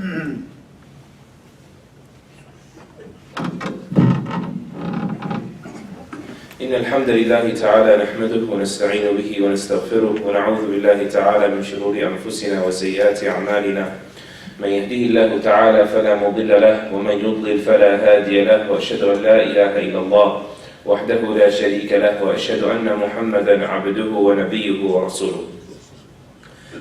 إن الحمد لله تعالى نحمده ونستعين به ونستغفره ونعوذ بالله تعالى من شرور أنفسنا وسيئات أعمالنا من يهده الله تعالى فلا مضل له ومن يضلل فلا هادي له وأشهد أن لا إله إلا الله وحده لا شريك له وأشهد أن محمدا عبده ونبيه ورسوله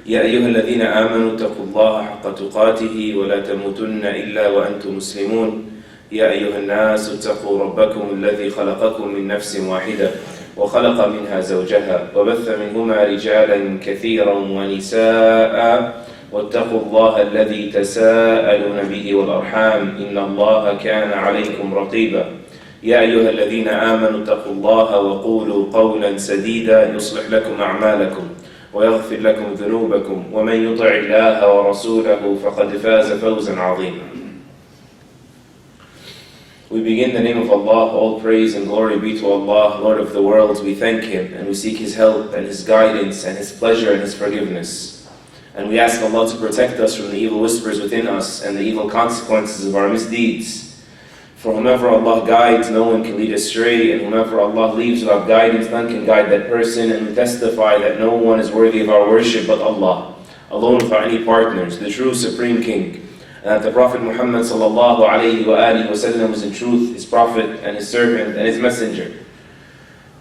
يا أيها الذين آمنوا اتقوا الله حق تقاته ولا تموتن إلا وأنتم مسلمون يا أيها الناس اتقوا ربكم الذي خلقكم من نفس واحدة وخلق منها زوجها وبث منهما رجالا كثيرا ونساء واتقوا الله الذي تساءلون به والأرحام إن الله كان عليكم رقيبا يا أيها الذين آمنوا اتقوا الله وقولوا قولا سديدا يصلح لكم أعمالكم ويغفر لكم ذنوبكم ومن يطع الله ورسوله فقد فاز فوزا عظيما. We begin in the name of Allah. All praise and glory be to Allah, Lord of the worlds. We thank Him and we seek His help and His guidance and His pleasure and His forgiveness. And we ask Allah to protect us from the evil whispers within us and the evil consequences of our misdeeds. For whomever Allah guides, no one can lead astray, and whomever Allah leaves without guidance, none can guide that person. And we testify that no one is worthy of our worship but Allah, alone without any partners, the true Supreme King. And that the Prophet Mohammad sallallahu alayhi wa alihi wa sallam was in truth His Prophet and His servant and His messenger.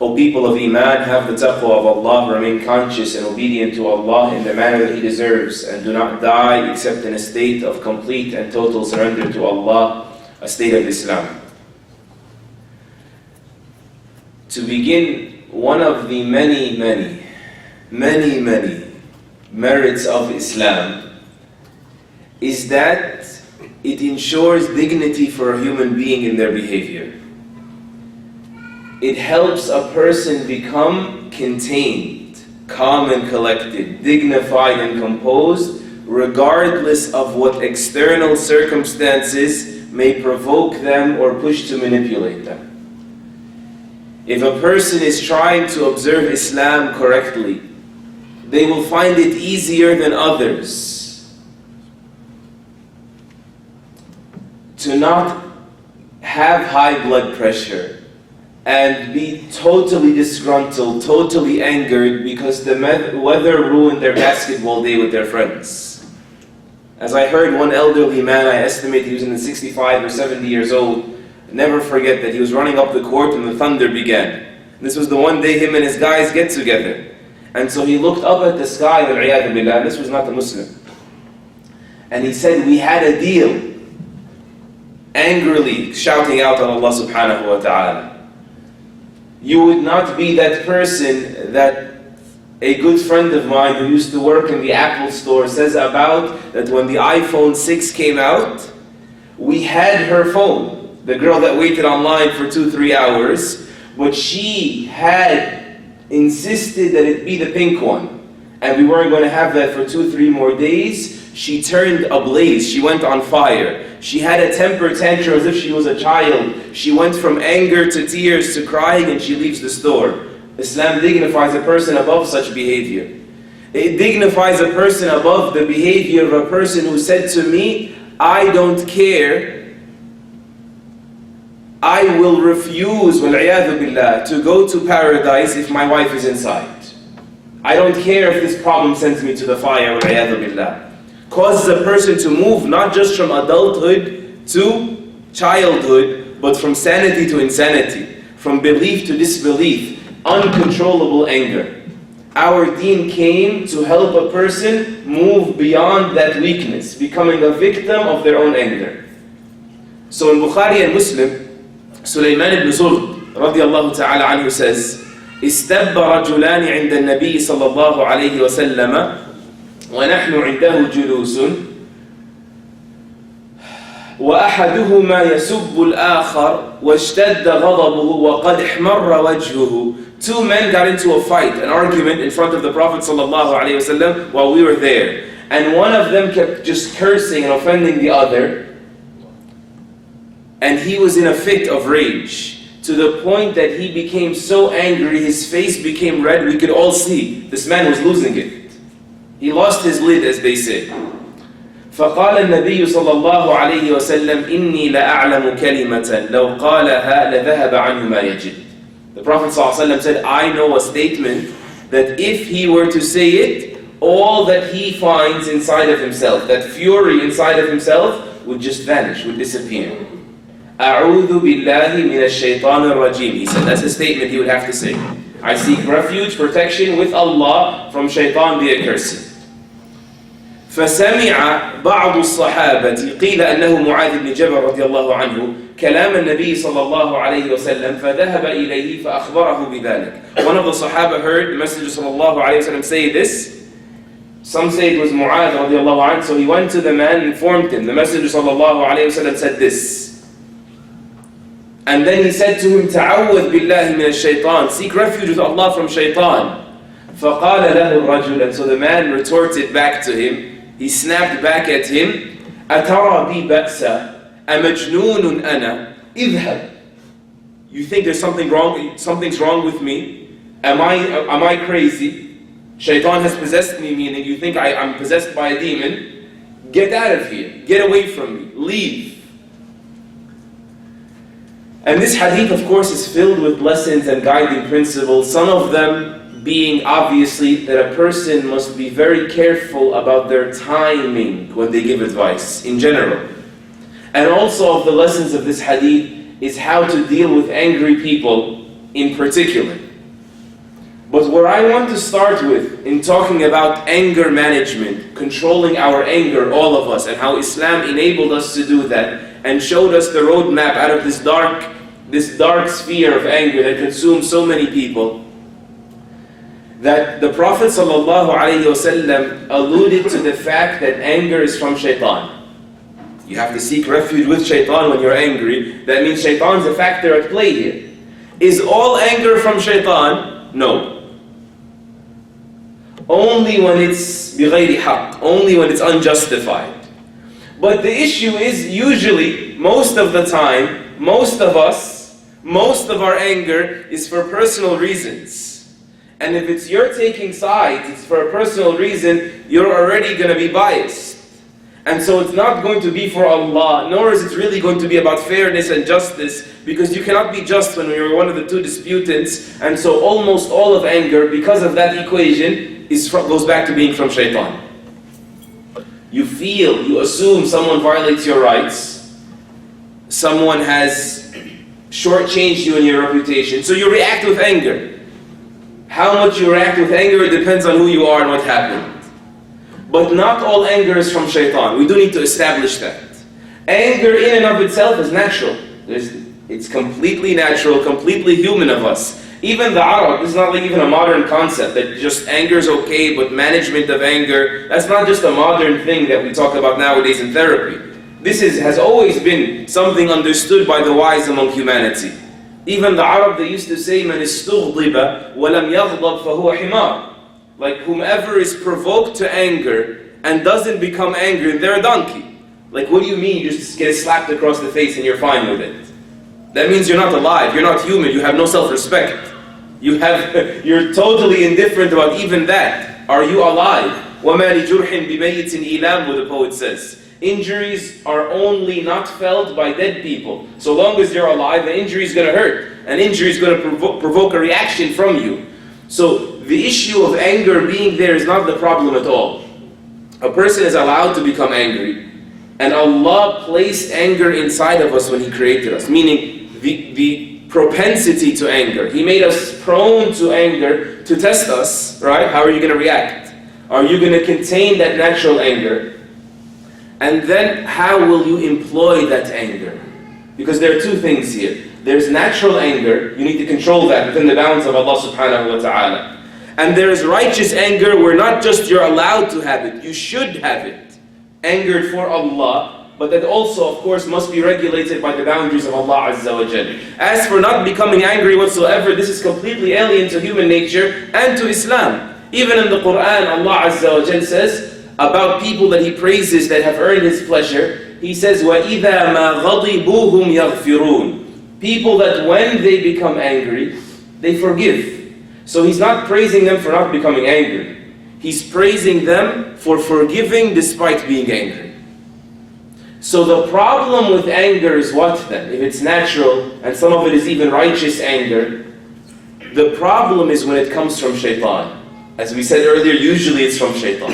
O people of Iman, have the taqwa of Allah, remain conscious and obedient to Allah in the manner that He deserves, and do not die except in a state of complete and total surrender to Allah, a state of Islam. To begin, one of the many merits of Islam is that it ensures dignity for a human being in their behavior. It helps a person become contained, calm and collected, dignified and composed, regardless of what external circumstances may provoke them or push to manipulate them. If a person is trying to observe Islam correctly, they will find it easier than others to not have high blood pressure and be totally disgruntled, totally angered because the weather ruined their basketball day with their friends. As I heard one elderly man, I estimate he was in the 65 or 70 years old, never forget that he was running up the court and the thunder began. This was the one day him and his guys get together. And so he looked up at the sky, wal-'iyadhu billah, this was not a Muslim. And he said, we had a deal. Angrily shouting out on Allah subhanahu wa ta'ala. You would not be that person that a good friend of mine who used to work in the Apple store says about, that when the iPhone 6 came out, we had her phone, the girl that waited online for 2-3 hours, but she had insisted that it be the pink one, and we weren't going to have that for 2-3 more days. She turned ablaze, she went on fire. She had a temper tantrum as if she was a child. She went from anger to tears to crying, and she leaves the store. Islam dignifies a person above such behavior. It dignifies a person above the behavior of a person who said to me, I don't care, I will refuse, wal-'iyadhu billah, to go to paradise if my wife is inside. I don't care if this problem sends me to the fire, wal-'iyadhu billah. Causes a person to move not just from adulthood to childhood, but from sanity to insanity, from belief to disbelief, uncontrollable anger. Our deen came to help a person move beyond that weakness, becoming a victim of their own anger. So in Bukhari and Muslim, Sulaiman ibn Zurd radiyallahu ta'ala anhu says, استب رجلان عند النبي صلى الله عليه وسلم ونحن عنده جلوس وأحدهما يسب الآخر واشتد غضبه وقد احمر وجهه. Two men got into a fight, an argument in front of the Prophet ﷺ while we were there. And one of them kept just cursing and offending the other. And he was in a fit of rage, to the point that he became so angry, his face became red, we could all see. This man was losing it. He lost his lid, as they say. فقال النبي صلى الله عليه وسلم إني لأعلم كلمة لو قالها لذهب عنه ما يجد. The Prophet ﷺ said, I know a statement that if he were to say it, all that he finds inside of himself, that fury inside of himself, would just vanish, would disappear. أعوذ بالله من الشيطان الرجيم. He said, that's a statement he would have to say. I seek refuge, protection with Allah from shaitan the accursed. فسمع بعض الصحابة قيل أنه معاذ بن جبل رضي الله عنه كلام النبي صلى الله عليه وسلم فذهب إليه فأخبره بذلك. One of the Sahaba heard the Messenger صلى الله عليه وسلم say this. Some say it was Mu'adh رضي الله عنه. So he went to the man and informed him. The Messenger صلى الله عليه وسلم said this. And then he said to him, تعوذ بالله من الشيطان. Seek refuge with Allah from shaitan. فقال له الرجل. And so the man retorted back to him. He snapped back at him, أترى بي بأسا أمجنون أنا اذهب. You think there's something's wrong with me? Am I crazy? Shaitan has possessed me, meaning you think I'm possessed by a demon? Get out of here. Get away from me. Leave. And this hadith, of course, is filled with lessons and guiding principles. Some of them being obviously that a person must be very careful about their timing when they give advice in general. And also of the lessons of this hadith is how to deal with angry people in particular. But where I want to start with in talking about anger management, controlling our anger, all of us, and how Islam enabled us to do that and showed us the roadmap out of this dark sphere of anger that consumes so many people, that the Prophet ﷺ alluded to the fact that anger is from shaitan. You have to seek refuge with shaitan when you're angry. That means shaitan's a factor at play here. Is all anger from shaitan? No. Only when it's بغير حق, only when it's unjustified. But the issue is usually, most of the time, most of us, most of our anger is for personal reasons. And if it's you're taking sides, it's for a personal reason, you're already going to be biased. And so it's not going to be for Allah, nor is it really going to be about fairness and justice, because you cannot be just when you're one of the two disputants. And so almost all of anger, because of that equation, goes back to being from shaitan. You assume someone violates your rights, someone has shortchanged you in your reputation, so you react with anger. How much you react with anger, it depends on who you are and what happened. But not all anger is from shaitan. We do need to establish that. Anger in and of itself is natural. It's completely natural, completely human of us. Even the Arab, this is not like even a modern concept that just anger is okay, but management of anger, that's not just a modern thing that we talk about nowadays in therapy. This has always been something understood by the wise among humanity. Even the Arab, they used to say, "Man istughdiba wa lam yaghdab fahuwa himar." Like whomever is provoked to anger and doesn't become angry, they're a donkey. Like what do you mean you just get slapped across the face and you're fine with it? That means you're not alive, you're not human, you have no self-respect. You're totally indifferent about even that. Are you alive? وَمَا لِجُرْحٍ بِمَيِّتٍ إِلَامُ, the poet says. Injuries are only not felt by dead people. So long as you're alive, the injury is going to hurt. An injury is going to provoke a reaction from you. So the issue of anger being there is not the problem at all. A person is allowed to become angry. And Allah placed anger inside of us when He created us. Meaning the propensity to anger. He made us prone to anger to test us, right? How are you going to react? Are you going to contain that natural anger? And then how will you employ that anger? Because there are two things here. There's natural anger, you need to control that within the bounds of Allah subhanahu wa ta'ala. And there is righteous anger where not just you're allowed to have it, you should have it. Angered for Allah, but that also of course must be regulated by the boundaries of Allah Azza wa Jal. As for not becoming angry whatsoever, this is completely alien to human nature and to Islam. Even in the Quran, Allah Azza wa Jal says, about people that He praises that have earned His pleasure, He says, وَإِذَا مَا غَضِبُوهُمْ يَغْفِرُونَ. People that when they become angry, they forgive. So He's not praising them for not becoming angry. He's praising them for forgiving despite being angry. So the problem with anger is what then? If it's natural, and some of it is even righteous anger, the problem is when it comes from shaitan. As we said earlier, usually it's from shaitan.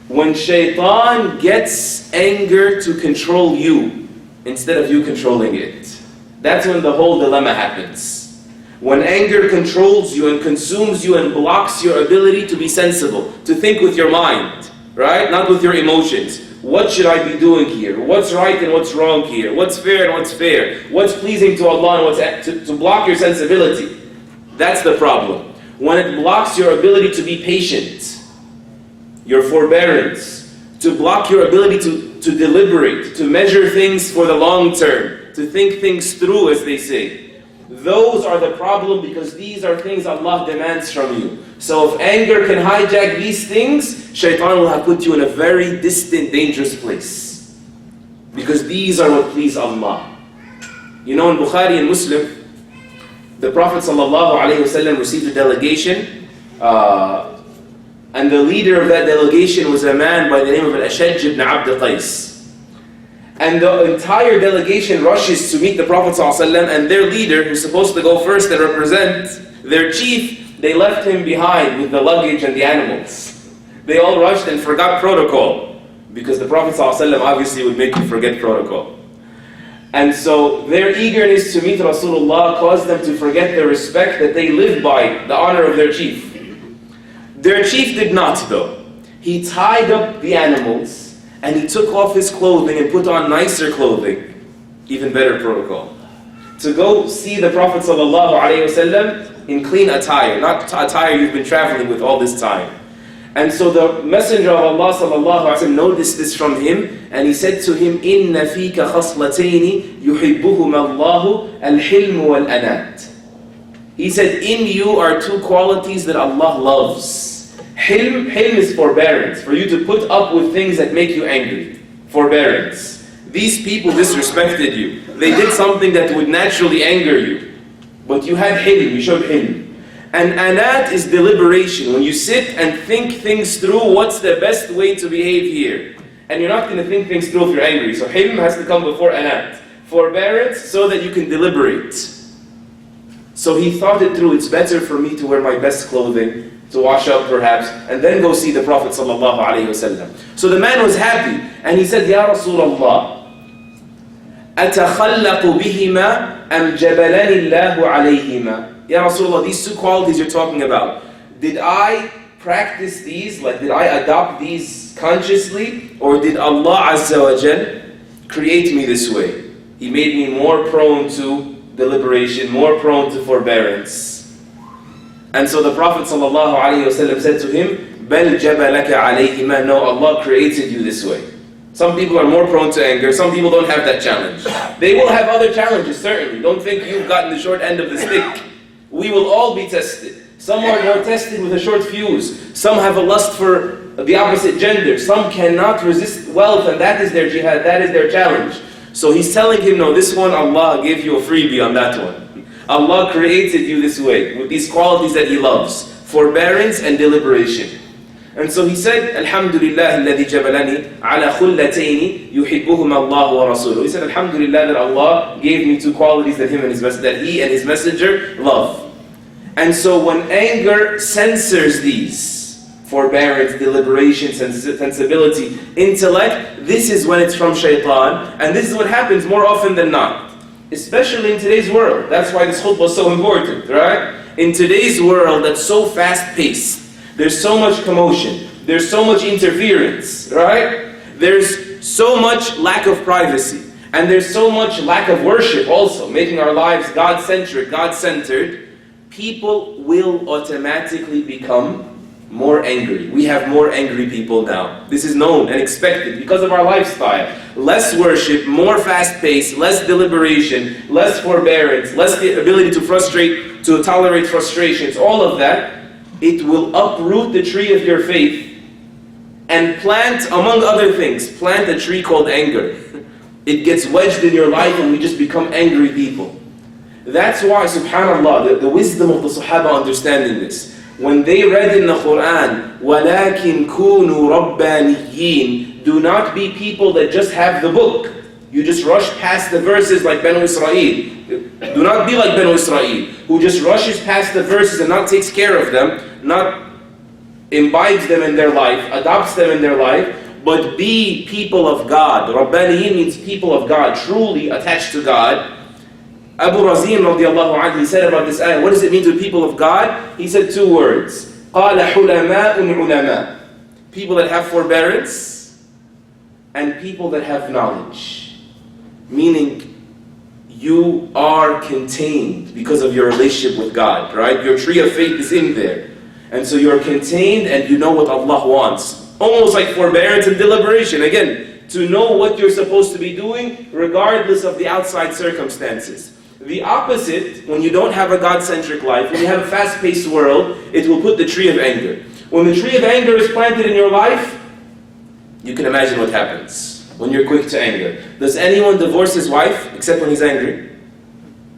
When shaitan gets anger to control you, instead of you controlling it, that's when the whole dilemma happens. When anger controls you and consumes you and blocks your ability to be sensible, to think with your mind, right? Not with your emotions. What should I be doing here? What's right and what's wrong here? What's fair and what's fair? What's pleasing to Allah and what's to block your sensibility? That's the problem. When it blocks your ability to be patient, your forbearance, to block your ability to deliberate, to measure things for the long term, to think things through, as they say. Those are the problem, because these are things Allah demands from you. So if anger can hijack these things, shaitan will have put you in a very distant, dangerous place. Because these are what please Allah. You know, in Bukhari and Muslim, the Prophet ﷺ received a delegation, and the leader of that delegation was a man by the name of Al-Ashaj ibn Abd Qais. And the entire delegation rushes to meet the Prophet ﷺ, and their leader, who's supposed to go first and represent their chief, they left him behind with the luggage and the animals. They all rushed and forgot protocol, because the Prophet ﷺ obviously would make you forget protocol. And so their eagerness to meet Rasulullah caused them to forget the respect that they lived by, the honor of their chief. Their chief did not, though. He tied up the animals and he took off his clothing and put on nicer clothing, even better protocol, to go see the Prophet ﷺ in clean attire, not attire you've been traveling with all this time. And so the Messenger of Allah ﷺ noticed this from him, and he said to him, إِنَّ فِيكَ خَصْلَتَيْنِ يُحِبُّهُمَ اللَّهُ الْحِلْمُ وَالْأَنَاتِ. He said, in you are two qualities that Allah loves. Hilm is forbearance, for you to put up with things that make you angry. Forbearance. These people disrespected you. They did something that would naturally anger you. But you had hilm, you showed hilm. And anat is deliberation. When you sit and think things through, what's the best way to behave here? And you're not going to think things through if you're angry. So hilm has to come before anat. Forbearance so that you can deliberate. So he thought it through. It's better for me to wear my best clothing, to wash up perhaps, and then go see the Prophet ﷺ. So the man was happy. And he said, Ya Rasulullah, أَتَخَلَّقُ بِهِمَا أَمْ جَبَلَنِ اللَّهُ عَلَيْهِمَا. Ya Rasulullah, these two qualities you're talking about, did I practice these, like did I adopt these consciously, or did Allah Azza wa Jal create me this way? He made me more prone to deliberation, more prone to forbearance. And so the Prophet ﷺ said to him, بَلْ جَبَلَكَ عَلَيْهِمَا. No, Allah created you this way. Some people are more prone to anger, some people don't have that challenge. They will have other challenges, certainly. Don't think you've gotten the short end of the stick. We will all be tested. Some are more tested with a short fuse. Some have a lust for the opposite gender. Some cannot resist wealth, and that is their jihad, that is their challenge. So he's telling him, no, this one Allah gave you a freebie on that one. Allah created you this way, with these qualities that He loves. Forbearance and deliberation. And so he said, Alhamdulillah alladhi jabalani ala khullatayni yuhibbuhuma Allah wa rasuluhu. He said, Alhamdulillah that Allah gave me two qualities that He and His Messenger love. And so when anger censors these, forbearance, deliberation, sensibility, intellect, this is when it's from shaitan, and this is what happens more often than not. Especially in today's world. That's why this khutbah is so important, right? In today's world that's so fast-paced, there's so much commotion, there's so much interference, right? There's so much lack of privacy, and there's so much lack of worship also, making our lives God-centric, God-centered. People will automatically become more angry. We have more angry people now. This is known and expected because of our lifestyle. Less worship, more fast-paced, less deliberation, less forbearance, less the ability to tolerate frustrations, all of that. It will uproot the tree of your faith and plant, among other things, plant a tree called anger. It gets wedged in your life and we just become angry people. That's why, subhanAllah, the wisdom of the Sahaba understanding this. When they read in the Quran, وَلَكِنْ كُونُوا رَبَّانِيِّينَ, do not be people that just have the book. You just rush past the verses like Banu Israel. Do not be like Banu Israel, who just rushes past the verses and not takes care of them, not imbibes them in their life, adopts them in their life, but be people of God. Rabbaniyin means people of God, truly attached to God. Abu Razin radiallahu anhu, he said about this ayah, what does it mean to be people of God? He said two words. قَالَ حُلَمَاءٌ عُلَمَاءٌ. People that have forbearance and people that have knowledge. Meaning, you are contained because of your relationship with God, right? Your tree of faith is in there. And so you're contained and you know what Allah wants. Almost like forbearance and deliberation. Again, to know what you're supposed to be doing regardless of the outside circumstances. The opposite, when you don't have a God-centric life, when you have a fast-paced world, it will put the tree of anger. When the tree of anger is planted in your life, you can imagine what happens when you're quick to anger. Does anyone divorce his wife except when he's angry?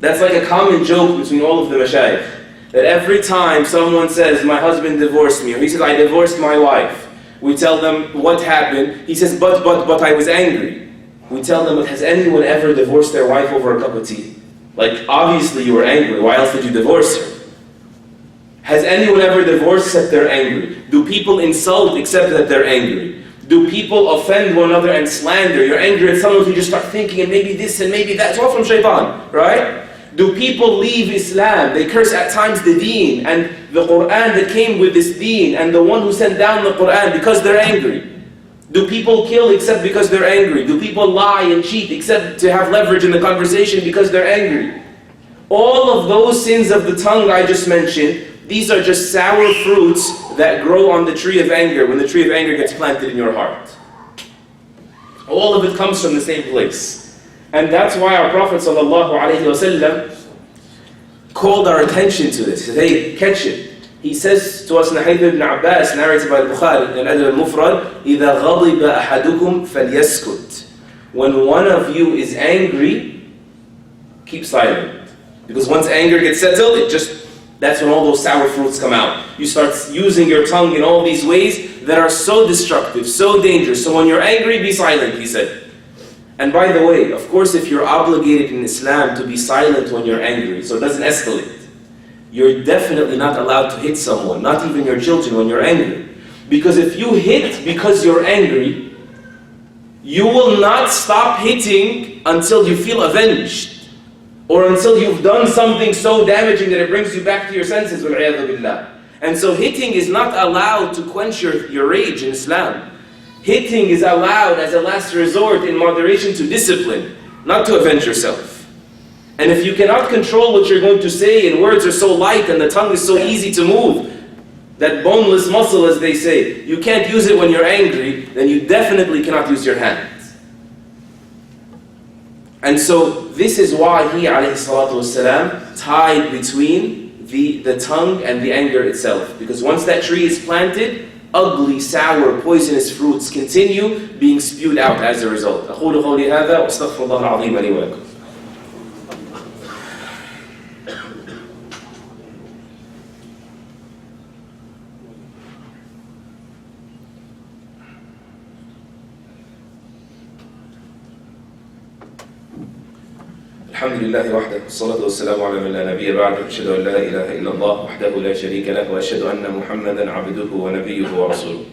That's like a common joke between all of the mashayikh. That every time someone says, my husband divorced me, or he says, I divorced my wife, we tell them, what happened? He says, but I was angry. We tell them, has anyone ever divorced their wife over a cup of tea? Like, obviously you were angry, why else did you divorce her? Has anyone ever divorced except they're angry? Do people insult except that they're angry? Do people offend one another and slander? You're angry at someone, you just start thinking, and maybe this and maybe that. It's all from shaitan, right? Do people leave Islam? They curse at times the deen and the Quran that came with this deen and the one who sent down the Quran because they're angry. Do people kill except because they're angry? Do people lie and cheat except to have leverage in the conversation because they're angry? All of those sins of the tongue I just mentioned, these are just sour fruits that grow on the tree of anger when the tree of anger gets planted in your heart. All of it comes from the same place. And that's why our Prophet ﷺ called our attention to this. He said, hey, catch it. He says to us in the Hadith ibn Abbas, narrated by Bukhari in Adab al-Mufrad, إِذَا غَضِبَ أَحَدُكُمْ فَلْيَسْكُتْ. When one of you is angry, keep silent. Because once anger gets settled, that's when all those sour fruits come out. You start using your tongue in all these ways that are so destructive, so dangerous. So when you're angry, be silent, he said. And by the way, of course, if you're obligated in Islam to be silent when you're angry, so it doesn't escalate, you're definitely not allowed to hit someone, not even your children, when you're angry. Because if you hit because you're angry, you will not stop hitting until you feel avenged, or until you've done something so damaging that it brings you back to your senses. And so hitting is not allowed to quench your rage in Islam. Hitting is allowed as a last resort in moderation to discipline, not to avenge yourself. And if you cannot control what you're going to say, and words are so light and the tongue is so easy to move, that boneless muscle as they say, you can't use it when you're angry, then you definitely cannot use your hands. And so this is why he ﷺ tied between the tongue and the anger itself. Because once that tree is planted, ugly, sour, poisonous fruits continue being spewed out as a result. أقول قولي هذا وأستغفر الله العظيم لي ولكم. الحمد لله وحده والصلاة والسلام على من لا نبي بعده أشهد أن لا إله إلا الله وحده لا شريك له وأشهد أن محمدا عبده ونبيه ورسوله.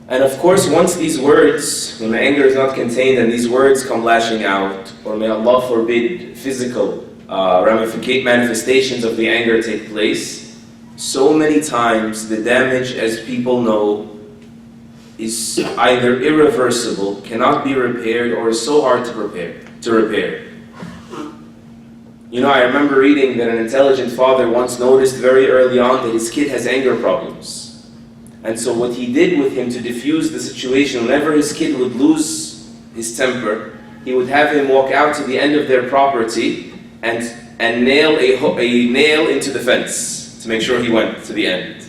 And of course, once these words, when the anger is not contained and these words come lashing out, or may Allah forbid physical manifestations of the anger take place, so many times the damage, as people know, is either irreversible, cannot be repaired, or is so hard to repair. You know, I remember reading that an intelligent father once noticed very early on that his kid has anger problems. And so what he did with him to diffuse the situation, whenever his kid would lose his temper, he would have him walk out to the end of their property and nail a nail into the fence to make sure he went to the end.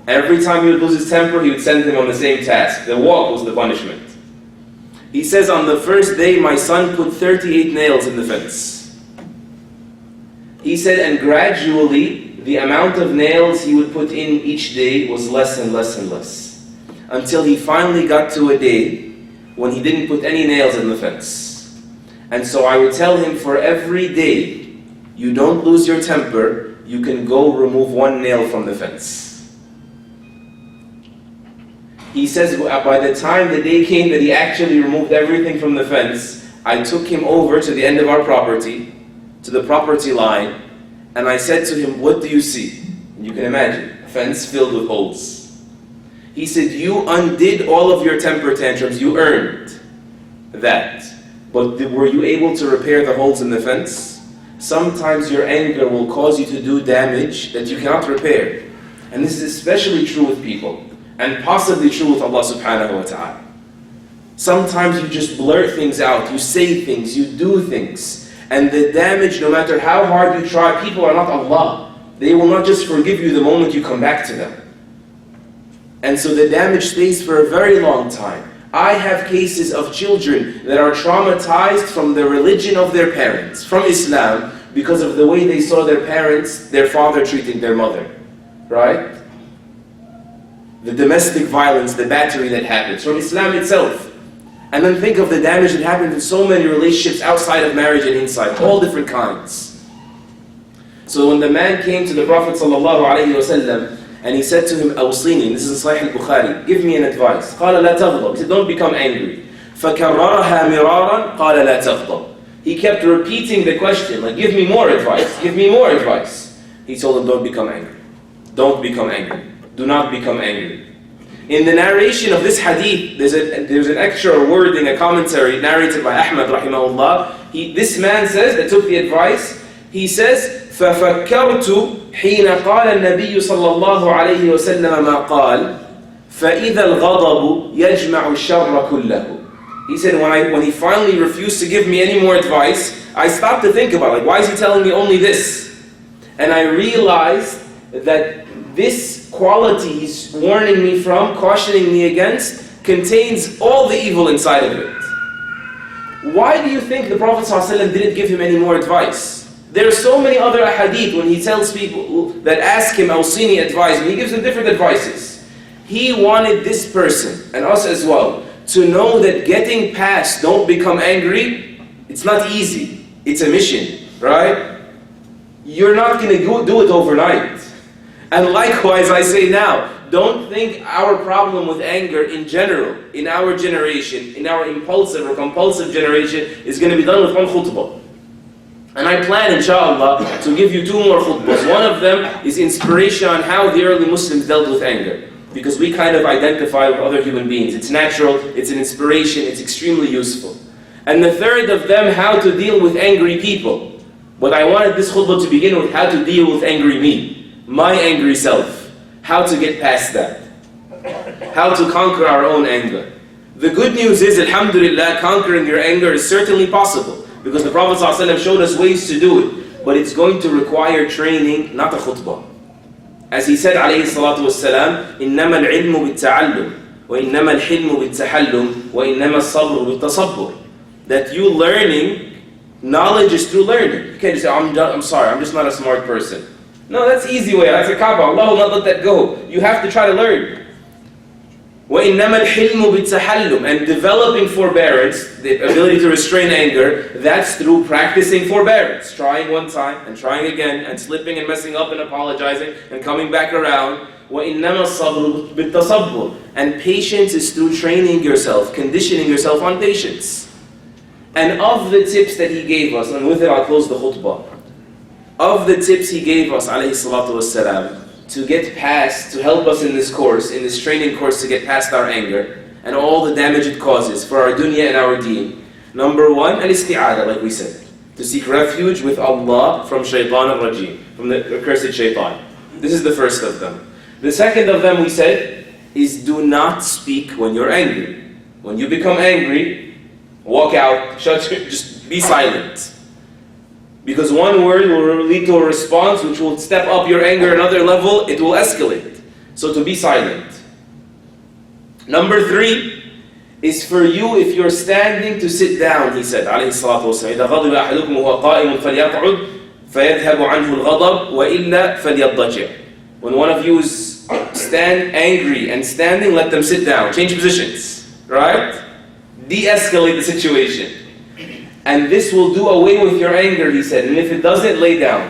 Every time he would lose his temper, he would send him on the same task. The walk was the punishment. He says, on the first day, my son put 38 nails in the fence. He said, and gradually, the amount of nails he would put in each day was less and less and less. until he finally got to a day when he didn't put any nails in the fence. And so I would tell him, for every day you don't lose your temper, you can go remove one nail from the fence. He says by the time the day came that he actually removed everything from the fence, I took him over to the end of our property, to the property line, and I said to him, what do you see? And you can imagine, a fence filled with holes. He said, you undid all of your temper tantrums, you earned that. But were you able to repair the holes in the fence? Sometimes your anger will cause you to do damage that you cannot repair. And this is especially true with people, and possibly true with Allah subhanahu wa ta'ala. Sometimes you just blurt things out, you say things, you do things, and the damage, no matter how hard you try, people are not Allah. They will not just forgive you the moment you come back to them. And so the damage stays for a very long time. I have cases of children that are traumatized from the religion of their parents, from Islam, because of the way they saw their parents, their father treating their mother. Right? The domestic violence, the battery that happens from Islam itself. And then think of the damage that happened in so many relationships outside of marriage and inside, all different kinds. So when the man came to the Prophet ﷺ, and he said to him, Awsini, this is in Sahih al-Bukhari, give me an advice. قال لا تغضب. He said, don't become angry. فكررها مرارا قال لا تغضب. He kept repeating the question, like, give me more advice, give me more advice. He told him, don't become angry. Don't become angry. Do not become angry. In the narration of this hadith, there's an extra wording, a commentary narrated by Ahmad rahimahullah. This man says, that took the advice, he says, فَفَكَّرْتُ حِينَ قَالَ النَّبِيُّ صَلَّى اللَّهُ عَلَيْهِ وَسَلَّمَ مَا قَالَ فَإِذَا الْغَضَبُ يَجْمَعُ الشَّرَّ كُلَّهُ. He said, when he finally refused to give me any more advice, I stopped to think about, like, why is he telling me only this? And I realized that this quality he's warning me from, cautioning me against, contains all the evil inside of it. Why do you think the Prophet ﷺ didn't give him any more advice? There are so many other ahadith when he tells people that ask him, Awsini, advise me, he gives them different advices. He wanted this person, and us as well, to know that getting past, don't become angry, it's not easy. It's a mission, right? You're not going to do it overnight. And likewise, I say now, don't think our problem with anger in general, in our generation, in our impulsive or compulsive generation, is going to be done with one khutbah. And I plan, inshallah, to give you 2 more khutbahs. One of them is inspiration on how the early Muslims dealt with anger. Because we kind of identify with other human beings. It's natural, it's an inspiration, it's extremely useful. And the third of them, how to deal with angry people. But I wanted this khutbah to begin with how to deal with angry me, my angry self. How to get past that. How to conquer our own anger. The good news is, alhamdulillah, conquering your anger is certainly possible. Because the Prophet ﷺ showed us ways to do it. But it's going to require training, not a khutbah. As he said, alayhi salatu wassalam, إِنَّمَا الْعِلْمُ بِالتَّعَلُّمِ وَإِنَّمَا الْحِلْمُ بِالتَّحَلُّمِ وَإِنَّمَا الصَّبْرُ بِالتَّصَبُّرِ. That you learning, knowledge is through learning. You can't just say, I'm sorry, I'm just not a smart person. No, that's the easy way. That's a Kaaba. Allah will not let that go. You have to try to learn. وَإِنَّمَا الْحِلْمُ بِالتَّحَلُّمِ. And developing forbearance, the ability to restrain anger, that's through practicing forbearance. Trying one time, and trying again, and slipping and messing up and apologizing, and coming back around. وَإِنَّمَا الصَّبْرُ بِالتَّصَبُّرِ. And patience is through training yourself, conditioning yourself on patience. And of the tips that he gave us, and with it I'll close the khutbah. Of the tips he gave us, alayhi salatu wassalam, to get past, to help us in this course, in this training course, to get past our anger and all the damage it causes for our dunya and our deen. Number 1, al-isti'adah, like we said. To seek refuge with Allah from shaitan al-rajim, from the accursed shaitan. This is the first of them. The second of them, we said, is do not speak when you're angry. When you become angry, walk out, just be silent. Because one word will lead to a response which will step up your anger another level, it will escalate. So to be silent. Number 3 is for you, if you're standing, to sit down, he said, alayhi salatu wasallam, إِذَا غَضِبَ أَحَدُكُمْ وَهُوَ قَائِمٌ فَلْيَقْعُدْ فَيَذْهَبُ عَنْهُ الْغَضَبُ وَإِلَّا فَلْيَضَّجِعْ. When one of you is stand angry and standing, let them sit down. Change positions, right? De-escalate the situation. And this will do away with your anger, he said. And if it doesn't, lay down.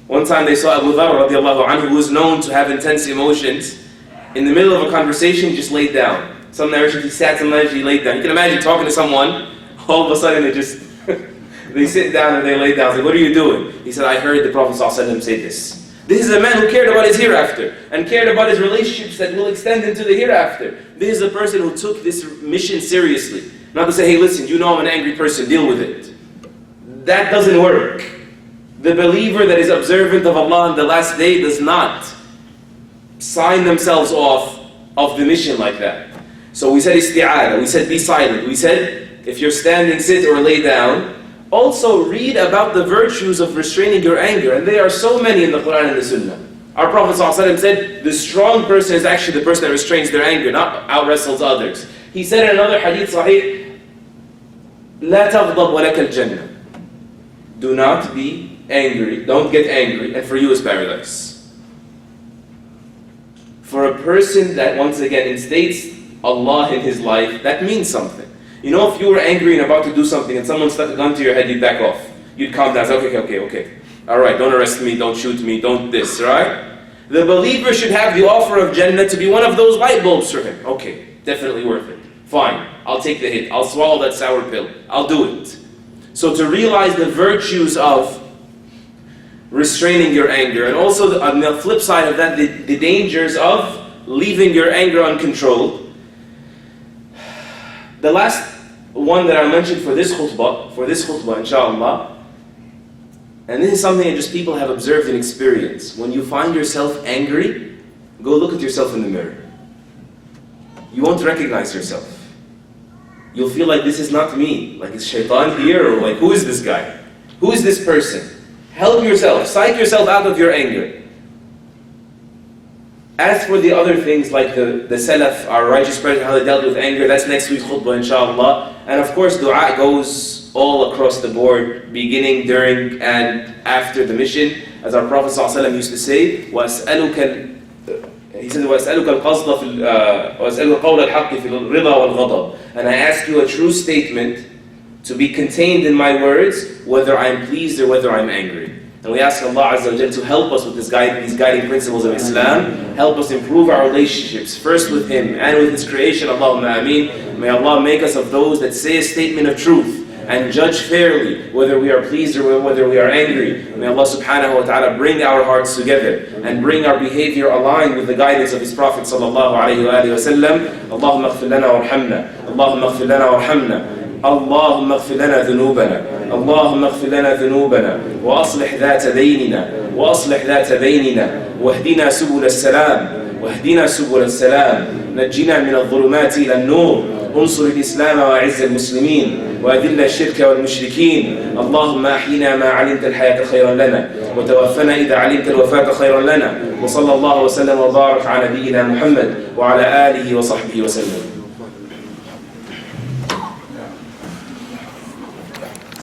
One time they saw Abu Dharr radiallahu anhu, who was known to have intense emotions. In the middle of a conversation, he just laid down. Some narrations, he sat, some narrations, he laid down. You can imagine talking to someone, all of a sudden they just, they sit down and they lay down. Say, what are you doing? He said, I heard the Prophet ﷺ say this. This is a man who cared about his hereafter and cared about his relationships that will extend into the hereafter. This is a person who took this mission seriously. Not to say, hey, listen, you know I'm an angry person, deal with it. That doesn't work. The believer that is observant of Allah on the last day does not sign themselves off of the mission like that. So we said isti'adah, we said be silent, we said if you're standing, sit or lay down. Also read about the virtues of restraining your anger, and there are so many in the Quran and the Sunnah. Our Prophet ﷺ said the strong person is actually the person that restrains their anger, not out-wrestles others. He said in another hadith sahih, لا تغضب ولك الجنة. Do not be angry, don't get angry, and for you is paradise. For a person that once again instates Allah in his life, that means something. You know, if you were angry and about to do something and someone stuck a gun to your head, you'd back off. You'd calm down, say, okay. Alright, don't arrest me, don't shoot me, don't this, right? The believer should have the offer of Jannah to be one of those light bulbs for him. Okay, definitely worth it. Fine, I'll take the hit. I'll swallow that sour pill. I'll do it. So to realize the virtues of restraining your anger, and also on the flip side of that, the dangers of leaving your anger uncontrolled. The last one that I mentioned for this khutbah, inshallah, and this is something that just people have observed and experienced. When you find yourself angry, go look at yourself in the mirror. You won't recognize yourself. You'll feel like this is not me. Like, is shaitan here? Or like, who is this guy? Who is this person? Help yourself. Psych yourself out of your anger. As for the other things like the Salaf, our righteous person, how they dealt with anger, that's next week's khutbah, inshallah. And of course, dua goes all across the board, beginning, during, and after the mission. As our Prophet ﷺ used to say, he said, وَأَسْأَلُكَ الْقَصْدَ وَأَسْأَلُكَ قَوْلَ الْحَقِّ فِي الرِّضَى وَالْغَضَبِ. And I ask you a true statement to be contained in my words, whether I'm pleased or whether I'm angry. And we ask Allah Azza wa Jalla to help us with these guiding principles of Islam, help us improve our relationships, first with Him and with His creation. Allahumma ameen. May Allah make us of those that say a statement of truth and judge fairly, whether we are pleased or whether we are angry. May Allah subhanahu wa ta'ala bring our hearts together and bring our behavior aligned with the guidance of His Prophet sallallahu alayhi wa sallam. Allahumma aghfir lana warhamna. Allahumma aghfir lana warhamna. اللهم اغفر لنا ذنوبنا اللهم اغفر لنا ذنوبنا وأصلح ذات بيننا وأصلح ذات بيننا واهدنا سبل السلام نجنا من الظلمات إلى النور انصر الإسلام وأعز المسلمين وأذل الشرك والمشركين اللهم أحينا ما علمت الحياة خيرا لنا وتوفنا إذا علمت الوفاة خيرا لنا وصلى الله وسلم وبارك على نبينا محمد وعلى آله وصحبه وسلم.